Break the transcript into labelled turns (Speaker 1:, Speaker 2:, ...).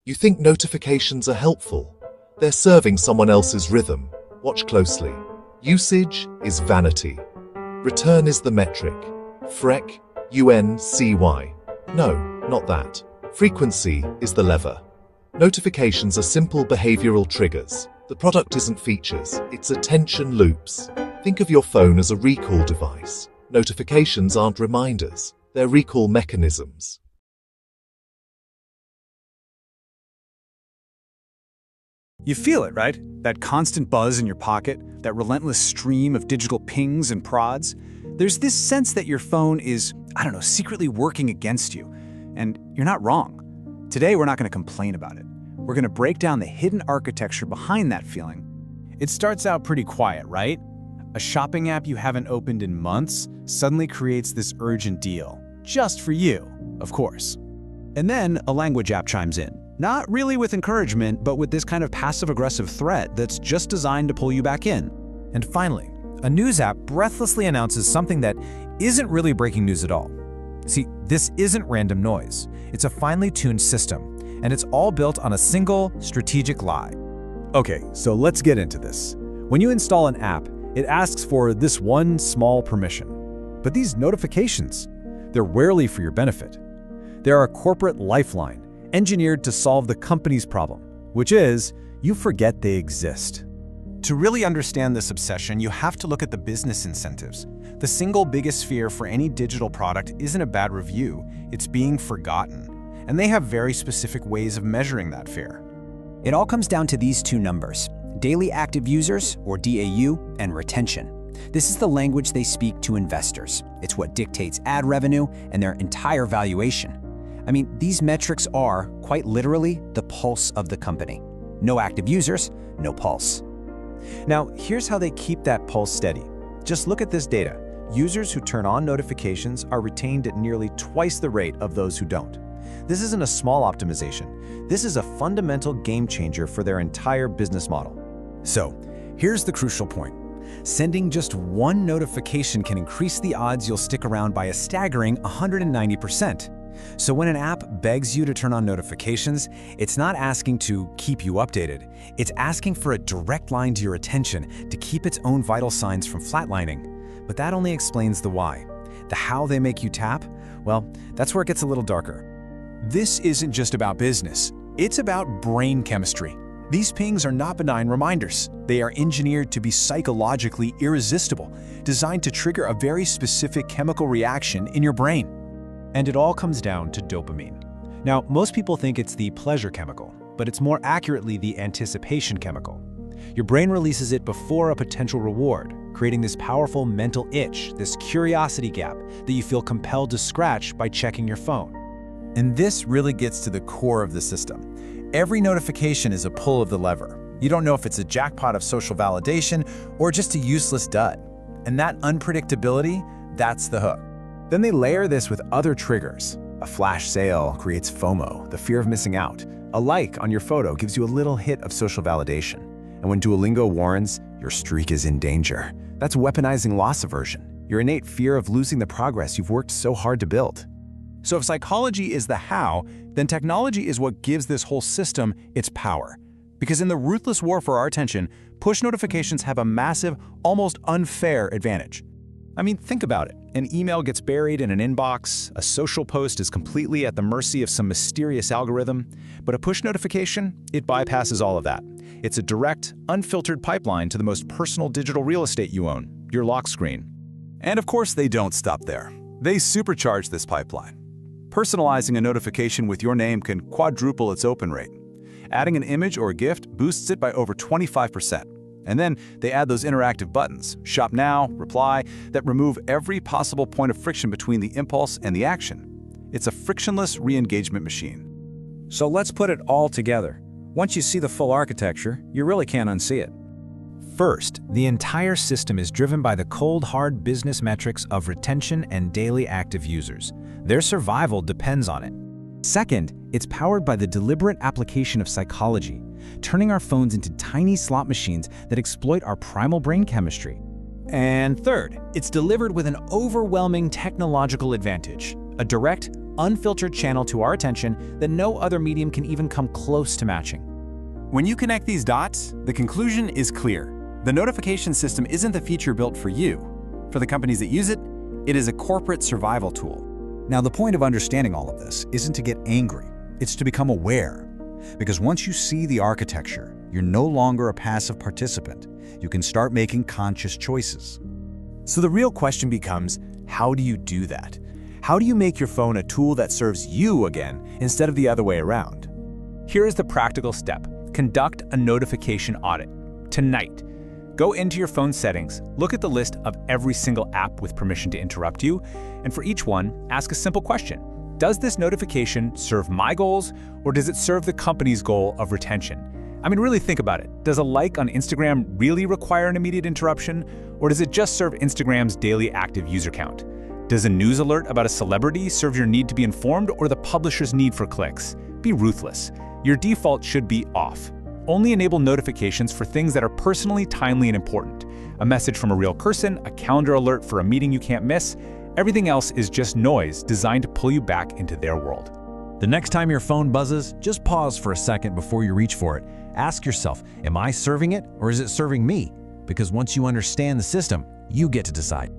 Speaker 1: You think notifications are helpful? They're serving someone else's rhythm. Watch closely. Usage is vanity. Return is the metric. Freq, UNCY. No, not that. Frequency is the lever. Notifications are simple behavioral triggers. The product isn't features, it's attention loops. Think of your phone as a recall device. Notifications aren't reminders, they're recall mechanisms.
Speaker 2: You feel it, right? That constant buzz in your pocket, that relentless stream of digital pings and prods. There's this sense that your phone is, secretly working against you. And you're not wrong. Today, we're not going to complain about it. We're going to break down the hidden architecture behind that feeling. It starts out pretty quiet, right? A shopping app you haven't opened in months suddenly creates this urgent deal. Just for you, of course. And then a language app chimes in. Not really with encouragement, but with this kind of passive-aggressive threat that's just designed to pull you back in.
Speaker 3: And finally, a news app breathlessly announces something that isn't really breaking news at all. See, this isn't random noise. It's a finely tuned system, and it's all built on a single strategic lie.
Speaker 2: Okay, so let's get into this. When you install an app, it asks for this one small permission. But these notifications, they're rarely for your benefit. They're a corporate lifeline, engineered to solve the company's problem, which is, you forget they exist.
Speaker 3: To really understand this obsession, you have to look at the business incentives. The single biggest fear for any digital product isn't a bad review, it's being forgotten. And they have very specific ways of measuring that fear.
Speaker 4: It all comes down to these two numbers: daily active users, or DAU, and retention. This is the language they speak to investors. It's what dictates ad revenue and their entire valuation. These metrics are, quite literally, the pulse of the company. No active users, no pulse.
Speaker 3: Now, here's how they keep that pulse steady. Just look at this data. Users who turn on notifications are retained at nearly twice the rate of those who don't. This isn't a small optimization. This is a fundamental game changer for their entire business model. So, here's the crucial point. Sending just one notification can increase the odds you'll stick around by a staggering 190%. So when an app begs you to turn on notifications, it's not asking to keep you updated. It's asking for a direct line to your attention to keep its own vital signs from flatlining. But that only explains the why. The how they make you tap, well, that's where it gets a little darker.
Speaker 2: This isn't just about business. It's about brain chemistry. These pings are not benign reminders. They are engineered to be psychologically irresistible, designed to trigger a very specific chemical reaction in your brain.
Speaker 3: And it all comes down to dopamine. Now, most people think it's the pleasure chemical, but it's more accurately the anticipation chemical. Your brain releases it before a potential reward, creating this powerful mental itch, this curiosity gap that you feel compelled to scratch by checking your phone. And this really gets to the core of the system. Every notification is a pull of the lever. You don't know if it's a jackpot of social validation or just a useless dud. And that unpredictability, that's the hook. Then they layer this with other triggers. A flash sale creates FOMO, the fear of missing out. A like on your photo gives you a little hit of social validation. And when Duolingo warns, your streak is in danger, that's weaponizing loss aversion, your innate fear of losing the progress you've worked so hard to build. So if psychology is the how, then technology is what gives this whole system its power. Because in the ruthless war for our attention, push notifications have a massive, almost unfair advantage. Think about it. An email gets buried in an inbox, a social post is completely at the mercy of some mysterious algorithm, but a push notification, it bypasses all of that. It's a direct, unfiltered pipeline to the most personal digital real estate you own, your lock screen. And of course, they don't stop there. They supercharge this pipeline. Personalizing a notification with your name can quadruple its open rate. Adding an image or a gift boosts it by over 25%. And then they add those interactive buttons, Shop Now, Reply, that remove every possible point of friction between the impulse and the action. It's a frictionless re-engagement machine. So let's put it all together. Once you see the full architecture, you really can't unsee it. First, the entire system is driven by the cold, hard business metrics of retention and daily active users. Their survival depends on it. Second, it's powered by the deliberate application of psychology, turning our phones into tiny slot machines that exploit our primal brain chemistry. And third, it's delivered with an overwhelming technological advantage, a direct, unfiltered channel to our attention that no other medium can even come close to matching.
Speaker 5: When you connect these dots, the conclusion is clear. The notification system isn't the feature built for you. For the companies that use it, it is a corporate survival tool.
Speaker 6: Now, the point of understanding all of this isn't to get angry, it's to become aware. Because once you see the architecture, you're no longer a passive participant. You can start making conscious choices.
Speaker 3: So the real question becomes, how do you do that? How do you make your phone a tool that serves you again instead of the other way around? Here is the practical step. Conduct a notification audit. Tonight, go into your phone settings, look at the list of every single app with permission to interrupt you, and for each one, ask a simple question. Does this notification serve my goals, or does it serve the company's goal of retention? I mean, really think about it. Does a like on Instagram really require an immediate interruption, or does it just serve Instagram's daily active user count? Does a news alert about a celebrity serve your need to be informed, or the publisher's need for clicks? Be ruthless. Your default should be off. Only enable notifications for things that are personally timely and important. A message from a real person, a calendar alert for a meeting you can't miss. Everything else is just noise designed to pull you back into their world.
Speaker 7: The next time your phone buzzes, just pause for a second before you reach for it. Ask yourself, am I serving it or is it serving me? Because once you understand the system, you get to decide.